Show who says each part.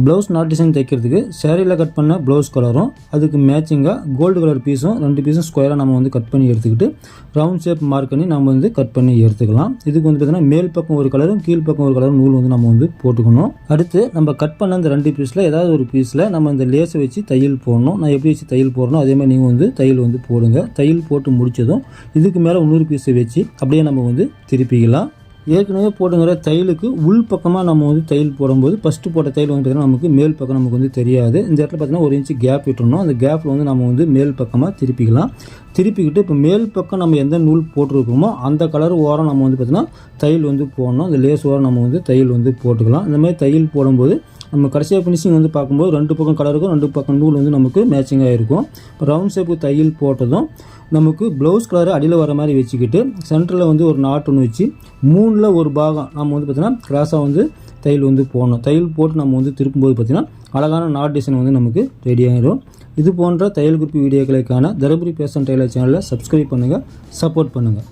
Speaker 1: Blouse not design தைக்கிறதுக்கு சேரீயில் cut பண்ண blouse கலரும் அதுக்கு மேட்சிங்காக கோல்டு கலர் பீஸும் 2 பீஸும் ஸ்கொயராக நம்ம வந்து கட் பண்ணி எடுத்துக்கிட்டு ரவுண்ட் ஷேப் மார்க் பண்ணி நம்ம வந்து கட் பண்ணி எடுத்துக்கலாம். இதுக்கு வந்து பார்த்தீங்கன்னா மேல் பக்கம் ஒரு கலரும் கீழ் பக்கம் ஒரு கலரும் நூல் வந்து நம்ம வந்து போட்டுக்கணும். அடுத்து நம்ம கட் பண்ண அந்த 2 பீஸில் ஏதாவது ஒரு பீஸில் நம்ம இந்த லேஸை வச்சு தையல் போடணும். நான் எப்படி வச்சு தையல் போடணும் அதே மாதிரி நீங்கள் வந்து தையல் வந்து போடுங்க. தையல் போட்டு முடிச்சதும் இதுக்கு மேலே இன்னொரு பீஸை வச்சு அப்படியே நம்ம வந்து திருப்பிக்கலாம். ஏற்கனவே போட்டுங்கிற தையலுக்கு உள் பக்கமாக நம்ம வந்து தையல் போடும்போது ஃபஸ்ட்டு போட்ட தையல் வந்து பார்த்திங்கன்னா நமக்கு மேல் பக்கம் நமக்கு வந்து தெரியாது. இந்த இடத்துல பார்த்திங்கன்னா 1 இன்ச்சு கேப் விட்டுறணும். அந்த கேப்பில் வந்து நம்ம வந்து மேல் பக்கமாக திருப்பிக்கலாம். திருப்பிக்கிட்டு இப்போ மேல் பக்கம் நம்ம எந்த நூல் போட்டிருக்கோமோ அந்த கலர் ஓரம் நம்ம வந்து பார்த்திங்கன்னா தையல் வந்து போடணும். அந்த லேஸ் ஓரம் நம்ம வந்து தையல் வந்து போட்டுக்கலாம். இந்த மாதிரி தையல் போடும்போது நம்ம கடைசியாக ஃபினிஷிங் வந்து பார்க்கும்போது 2 பக்கம் கலருக்கும் 2 பக்கம் நூல் வந்து நமக்கு மேட்சிங்காக இருக்கும். இப்போ ரவுண்ட் ஷேப்புக்கு தையல் போட்டதும் நமக்கு ப்ளவுஸ் கலர் அடியில் வர மாதிரி வச்சுக்கிட்டு சென்டரில் வந்து ஒரு நாட் ஒன்று வச்சு 3ல் ஒரு பாகம் நம்ம வந்து பார்த்திங்கன்னா கிராஸாக வந்து தையல் வந்து போடணும். தையல் போட்டு நம்ம வந்து திருப்பும்போது பார்த்திங்கன்னா அழகான நாட் டிசைன் வந்து நமக்கு ரெடி ஆகிடும். இது போன்ற தையல் குறிப்பு வீடியோக்களுக்கான தருமபுரி ஃபேஷன் டெய்லர் சேனலை சப்ஸ்கிரைப் பண்ணுங்கள், சப்போர்ட் பண்ணுங்கள்.